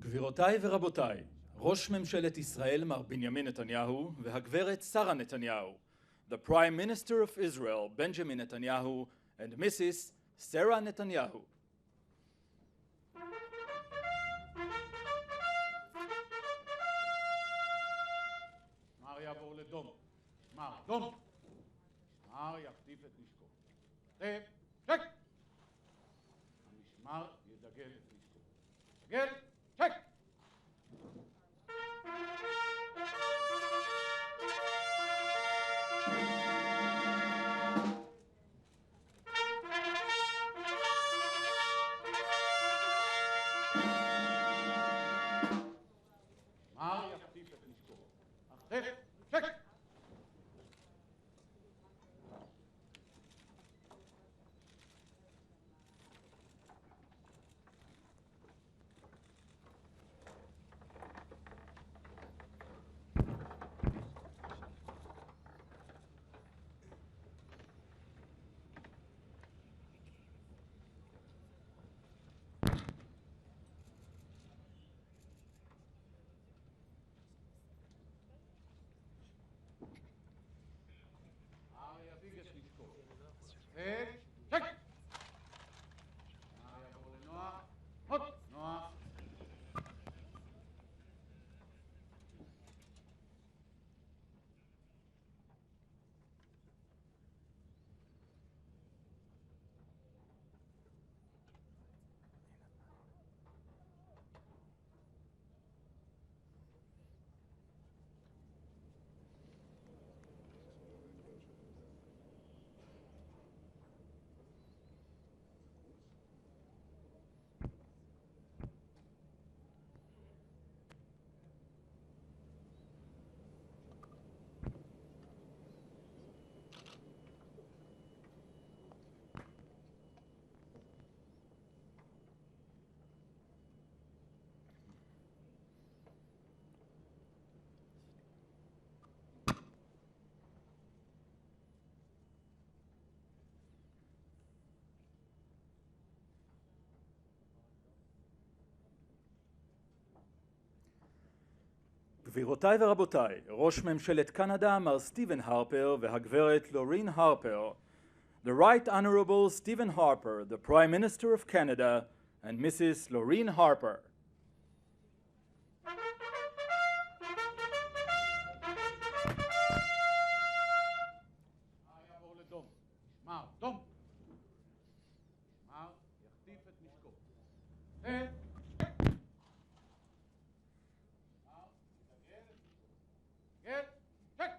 גבירותיי ורבותיי, ראש ממשלת ישראל מר בנימין נתניהו והגברת שרה נתניהו, the Prime Minister of Israel Benjamin Netanyahu and Mrs. Sarah Netanyahu. משמר יעבור לדום, משמר דום, משמר יחטיף את נשקו. שק! המשמר ידגל את נשקו. דגל, שק! משמר יחטיף את נשקו. החטף, שק! יביג את נשקו. ושק! יעבור לנוח. עוד נוח. גבירותיי ורבותיי, ראש ממשלת קנדה מר סטיבן הרפר והגברת לורין הרפר, the Right Honorable Stephen Harper, the Prime Minister of Canada, and Mrs. Loreen Harper. יעבור לדום. משמר דום. משמר יחטיף את נשקו. גל, שק!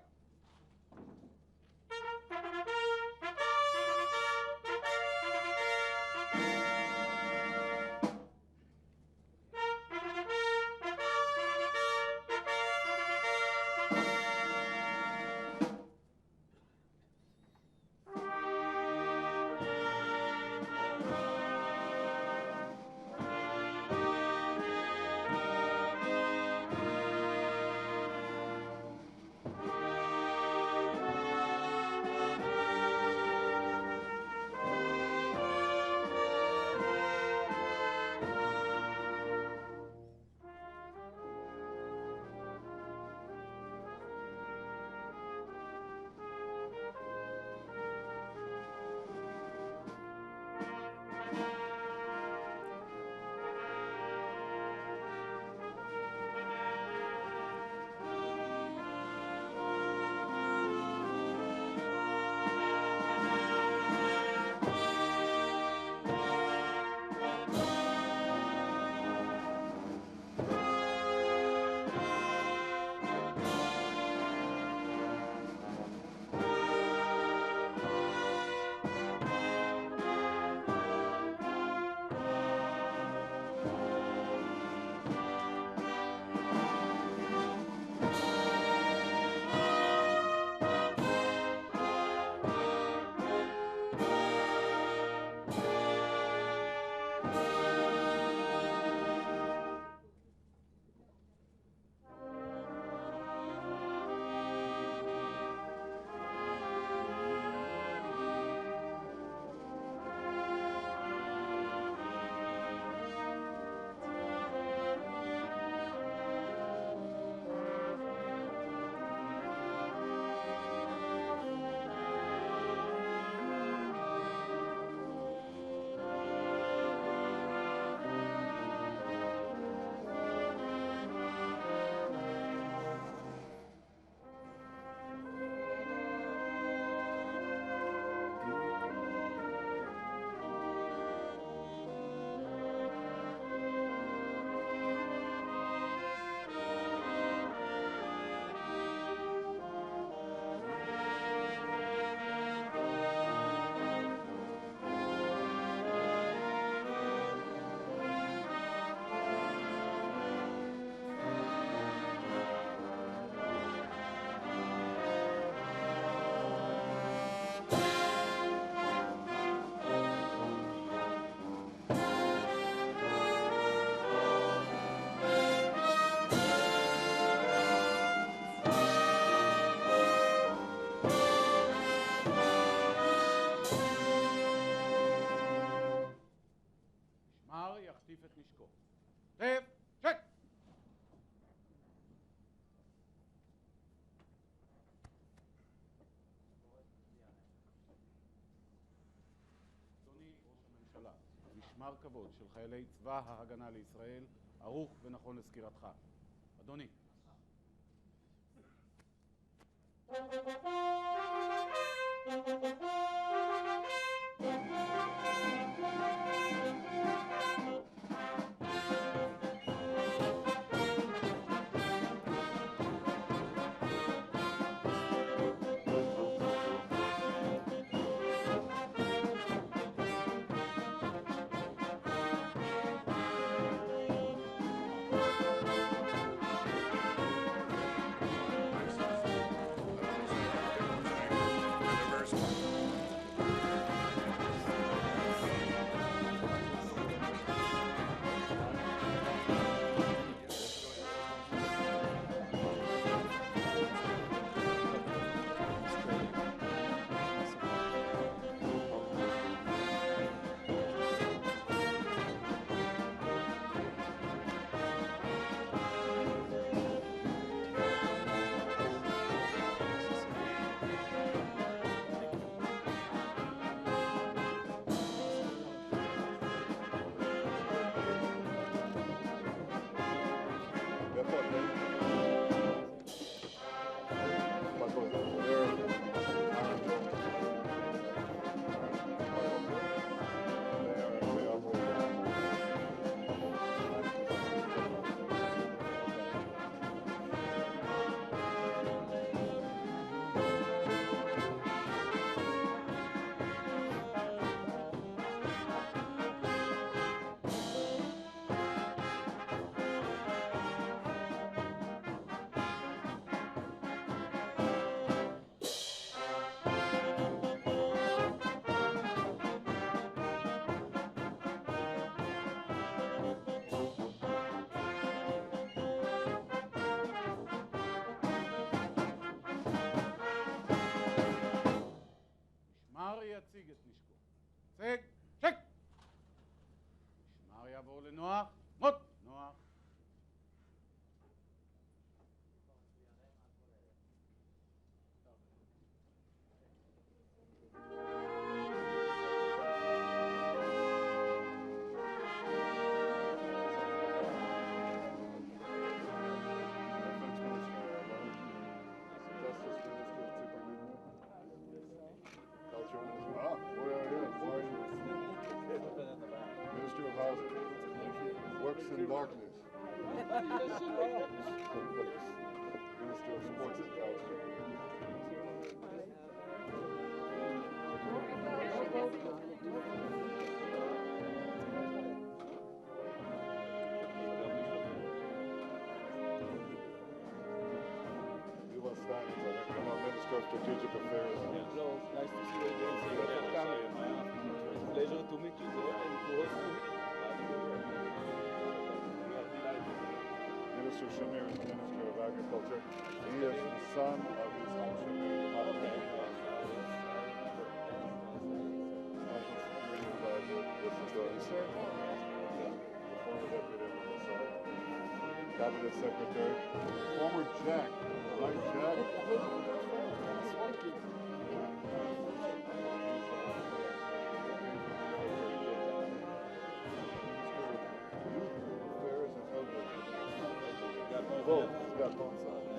יחטיף את נשקו. שב! שק! אדוני ראש הממשלה, משמר כבוד של חיילי צבא ההגנה לישראל ערוך ונכון לסקירתך. אדוני. משמר יציג את נשקו. צג, שק! משמר יעבור לנוח. מות! נוח. Minister of Housing, works in darkness. Minister of Sports and Culture. Yuval Stein, Minister of Strategic Affairs. Hello, nice to see you again. See you again. It's a pleasure to meet you there and to host you here. Minister Shamir is the Minister of Agriculture. He is the son of his home Shamir. Okay. National Security Advisor. This is the former Deputy Minister. Cabinet Secretary. Former Jack. Right, Jack? Both. He's got both sides.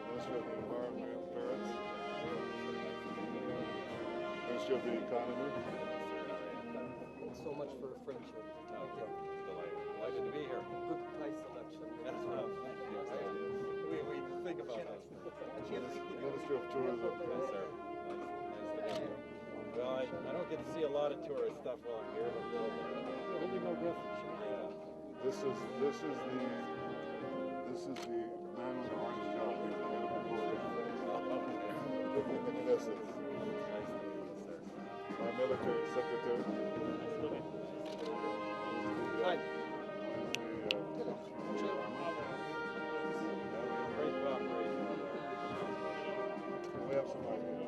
Minister of the Environment, Parents. Minister of the Economy. Thanks so much for friendship. Okay. Delighted to be here. Good tie selection. We think about that. Minister of Tourism. Yes, sir. Nice to be here. Well, I don't get to see a lot of tourist stuff while I'm here. But, yeah. This is the man with the hardest job. Living in the Knesset. My military secretary. Hi. Great cooperation. We have some ideas.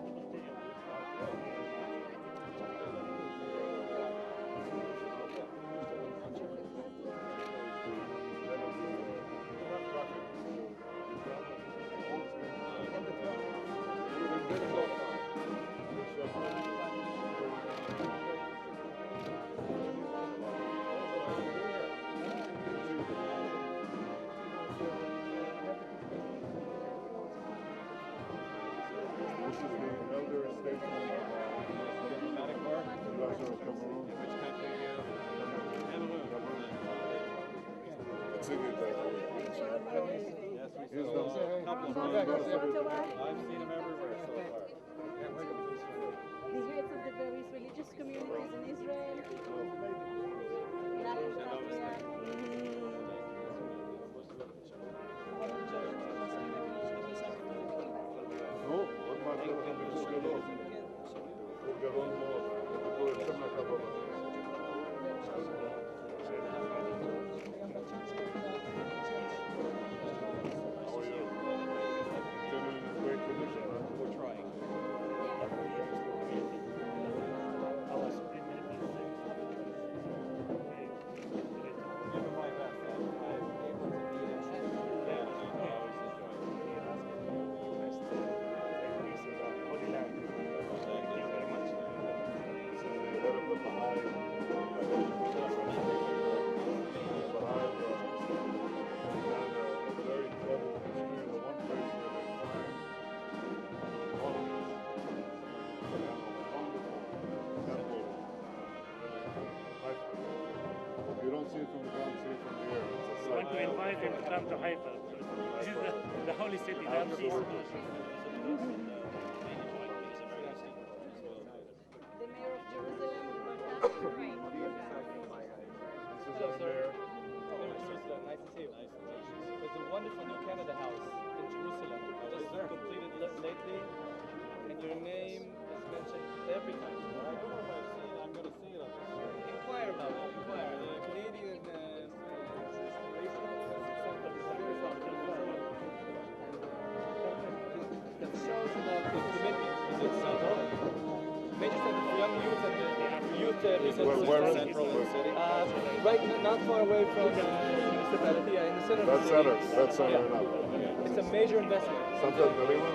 להציג את ה... Yes, we Here's saw them. a couple of Here's them. them. I've seen them everywhere so far. The heads of the various religious communities in Israel. נו, עוד מעט זה ביקור גדול. ביקור גדול מאוד. ביקור יוצא מהקו הבא. How are you? Continuing in great condition, huh? We're trying. Giving my best. I'm able to be in Canada. I always enjoy it. This is the head of the Baha'i very troubled history. The one place where they find monuments, they have a wonderful temple, Haifa. If you don't see it from the ground, see it from the air. It's a I want to sight. invite him to come to Haifa. This is the holy city. That is The mayor of Jerusalem. This is our mayor. Nice to see you. There's a wonderful new Canada House in Jerusalem. Just completed lately, and your name is mentioned every time. I don't know if I've seen it. I'm going to see it on this. Inquire about it. Inquire. The Canadian that shows the commitment. Is it Major Center for Young Youth and the Youth Resource Where is it? Central in the city. Right, not far away from the municipality, in the center of the city. That center enough. It's a major investment. Santa Delima?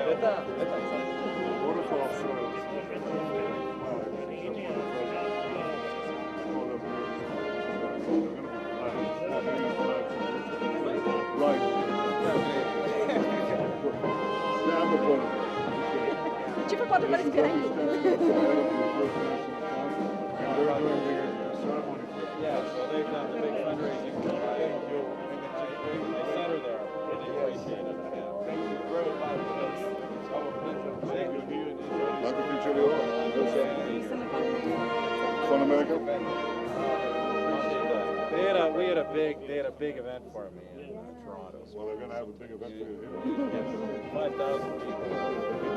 Beta. Beautiful soils. Right. Yeah, I'm a point. Tipo, pode aparecer aí. Yeah, so they've done the big fundraising. Thank you. My center there. Really appreciate it. Yeah. Thank you very much. It's our pleasure. Thank you here in Israel. Not the future of Fun America? We had a big event for me in Toronto. Well, they're going to have a big event for you here. Yes, 5,000 people.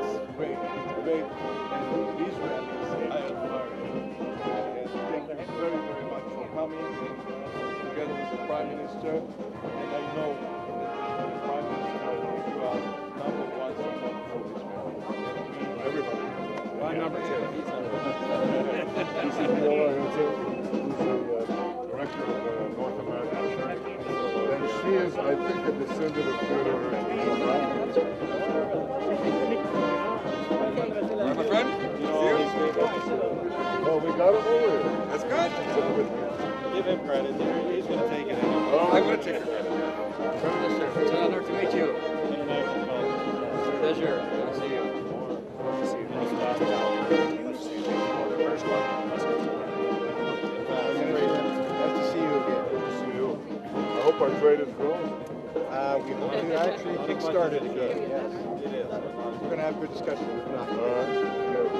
It's great. It's great. And Israelis, I admire you. And thank you very, very much for coming and together with the Prime Minister. And I know that the Prime Minister knows you are number one support for Israel. And everybody. I'm number two. He's number one. This is Viola Herzog, who's the director of North America. And she is, I think, a descendant of Theodore Herzl. My friend? Oh, we got him over here. That's good. Give him credit. He's going to take it anyway. Oh, I'm going to take it. It's an honor to meet you. International call. Pleasure. Good to see you. Nice to see you again. Good to see you. I hope our trade is growing. We actually kick-started again, yes. It is. We're going to have good discussions with All Nachman. right. Yeah,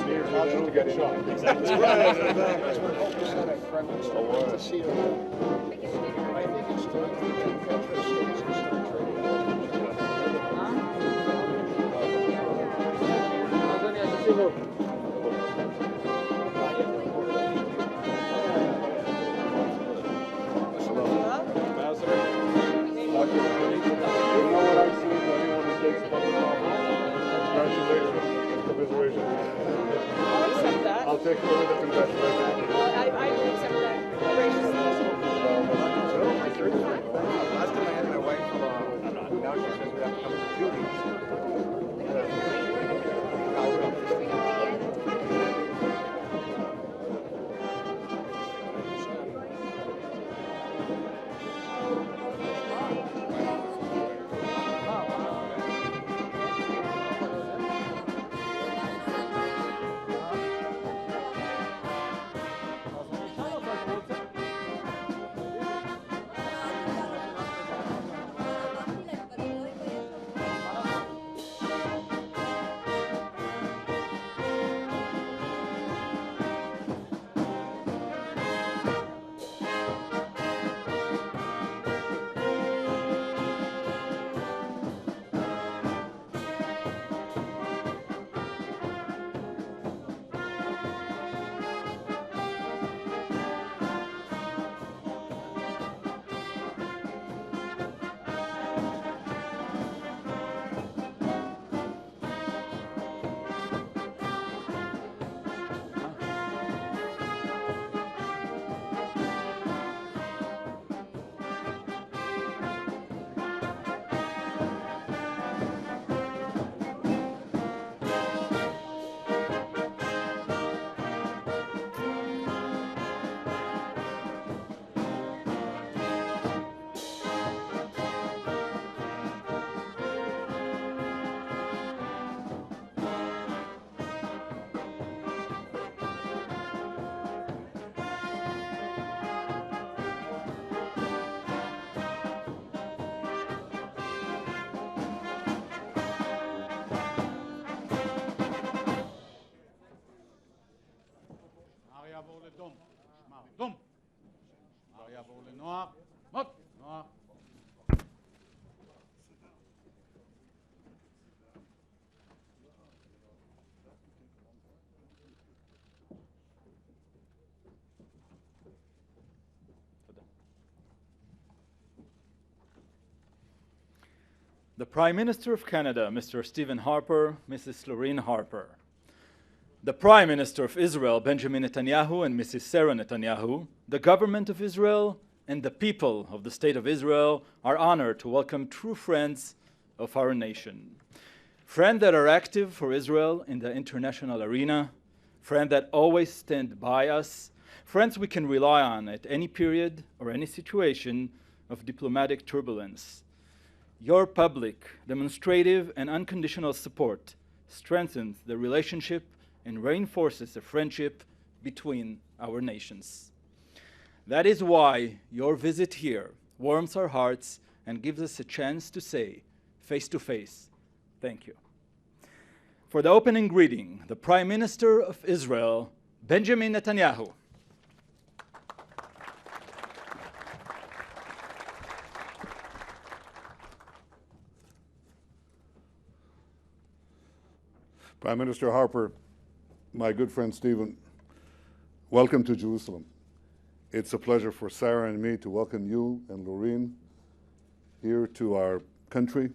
sure. Not just to get shot. Exactly. That's what focus on it, Prime Minister. Oh, wow. Nice to see you again. I think it's time for the Confederate States to start trading. Ambassador? You know what I see to anyone who takes public office? Congratulations, commiserations. I'll accept that. I'll take away the congratulations. I will accept that graciously. Last time I had my wife, now she says we have to come to 2 weeks. I will. דום. כבר יעבור לנוח. מות, נוח. The Prime Minister of Canada, Mr. Stephen Harper, Mrs. Loreen Harper. The Prime Minister of Israel, Benjamin Netanyahu, and Mrs. Sarah Netanyahu, the government of Israel, and the people of the State of Israel are honored to welcome true friends of our nation. Friends that are active for Israel in the international arena, friends that always stand by us, friends we can rely on at any period or any situation of diplomatic turbulence. Your public, demonstrative, and unconditional support strengthens the relationship and reinforces the friendship between our nations. That is why your visit here warms our hearts and gives us a chance to say, face to face, thank you. For the opening greeting, the Prime Minister of Israel, Benjamin Netanyahu. Prime Minister Harper, my good friend Stephen, welcome to Jerusalem. It's a pleasure for Sarah and me to welcome you and Loreen here to our country.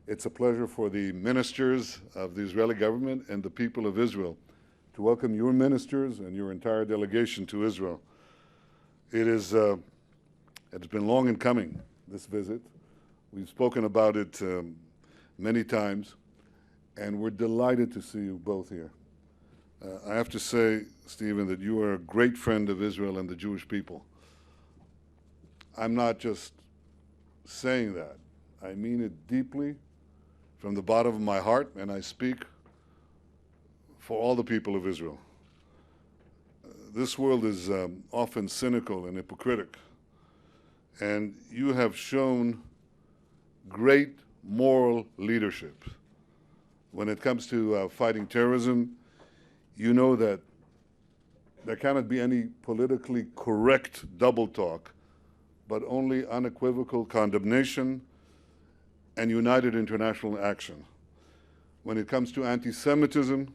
It's a pleasure for the ministers of the Israeli government and the people of Israel to welcome your ministers and your entire delegation to Israel. It's been long in coming, this visit. We've spoken about it many times, and we're delighted to see you both here. I have to say, Stephen, that you are a great friend of Israel and the Jewish people. I'm not just saying that. I mean it deeply from the bottom of my heart, and I speak for all the people of Israel. This world is often cynical and hypocritical, and you have shown great moral leadership. When it comes to fighting terrorism, you know that there cannot be any politically correct double talk, but only unequivocal condemnation and united international action. When it comes to anti-Semitism,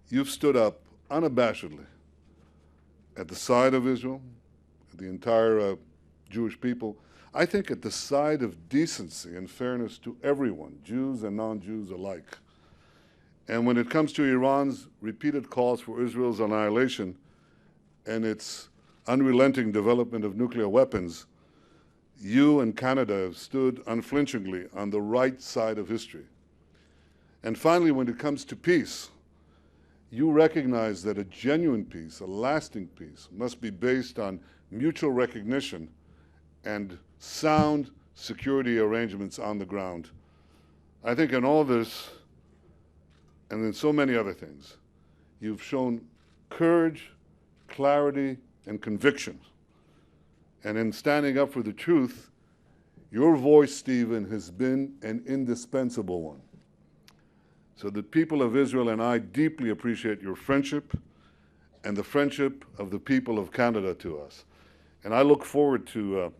you've stood up unabashedly at the side of Israel, the entire Jewish people, I think at the side of decency and fairness to everyone, Jews and non-Jews alike. And when it comes to Iran's repeated calls for Israel's annihilation and its unrelenting development of nuclear weapons, you and Canada have stood unflinchingly on the right side of history. And finally, when it comes to peace, you recognize that a genuine peace, a lasting peace, must be based on mutual recognition and sound security arrangements on the ground. I think in all this, and in so many other things, you've shown courage, clarity, and conviction. And in standing up for the truth, your voice, Stephen, has been an indispensable one. So the people of Israel and I deeply appreciate your friendship and the friendship of the people of Canada to us. And I look forward to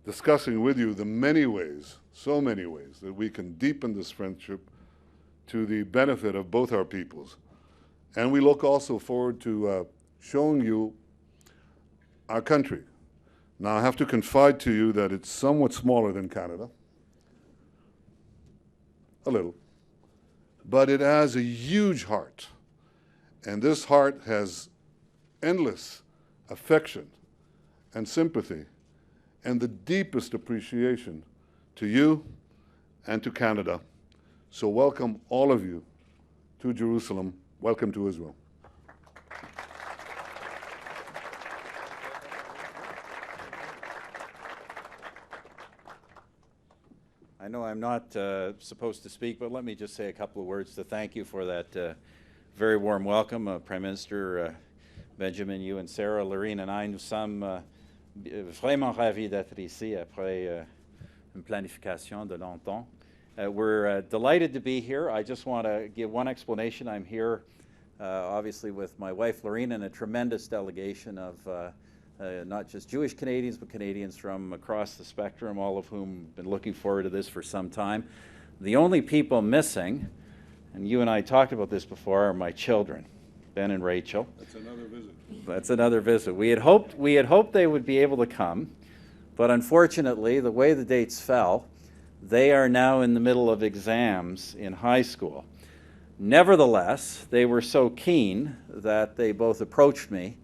discussing with you the many ways, so many ways, that we can deepen this friendship to the benefit of both our peoples. And we look also forward to showing you our country. Now, I have to confide to you that it's somewhat smaller than Canada, a little, but it has a huge heart. And this heart has endless affection and sympathy and the deepest appreciation to you and to Canada. So welcome all of you to Jerusalem. Welcome to Israel. I know I'm not supposed to speak, but let me just say a couple of words to thank you for that very warm welcome. Prime Minister Benjamin, you and Sarah, Loreen and I, nous sommes vraiment ravis d'être ici après une planification de longtemps. We're delighted to be here. I just want to give one explanation. I'm here obviously with my wife Lorene and a tremendous delegation of not just Jewish Canadians, but Canadians from across the spectrum, all of whom have been looking forward to this for some time. The only people missing, and you and I talked about this before, are my children, Ben and Rachel. That's another visit. That's another visit. We had hoped they would be able to come, but unfortunately, the way the dates fell, they are now in the middle of exams in high school. Nevertheless, they were so keen that they both approached me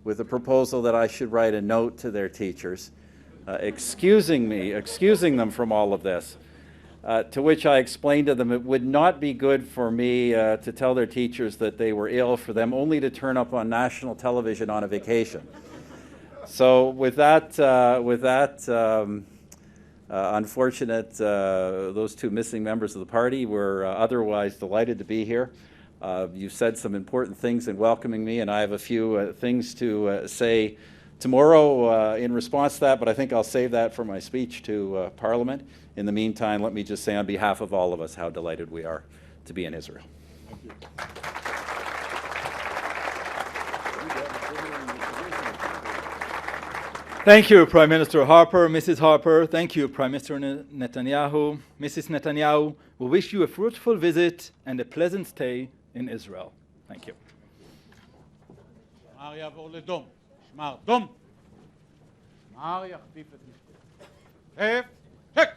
with a proposal that I should write a note to their teachers, excusing them from all of this. To which I explained to them it would not be good for me to tell their teachers that they were ill, for them only to turn up on national television on a vacation. So with that unfortunate, those two missing members of the party were otherwise delighted to be here. You've said some important things in welcoming me, and I have a few things to say tomorrow in response to that, but I think I'll save that for my speech to Parliament. In the meantime, let me just say on behalf of all of us how delighted we are to be in Israel. Thank you. Thank you, Prime Minister Harper, Mrs. Harper. Thank you, Prime Minister Netanyahu. Mrs. Netanyahu, we wish you a fruitful visit and a pleasant stay in Israel. Thank you. שמר יעבור לדום, שמר דום, שמר יחטיף את משפטו. שק!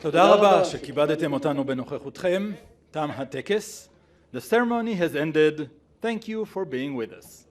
תודה רבה שכיבדתם אותנו בנוכחותכם. תם הטקס. The ceremony has ended. Thank you for being with us.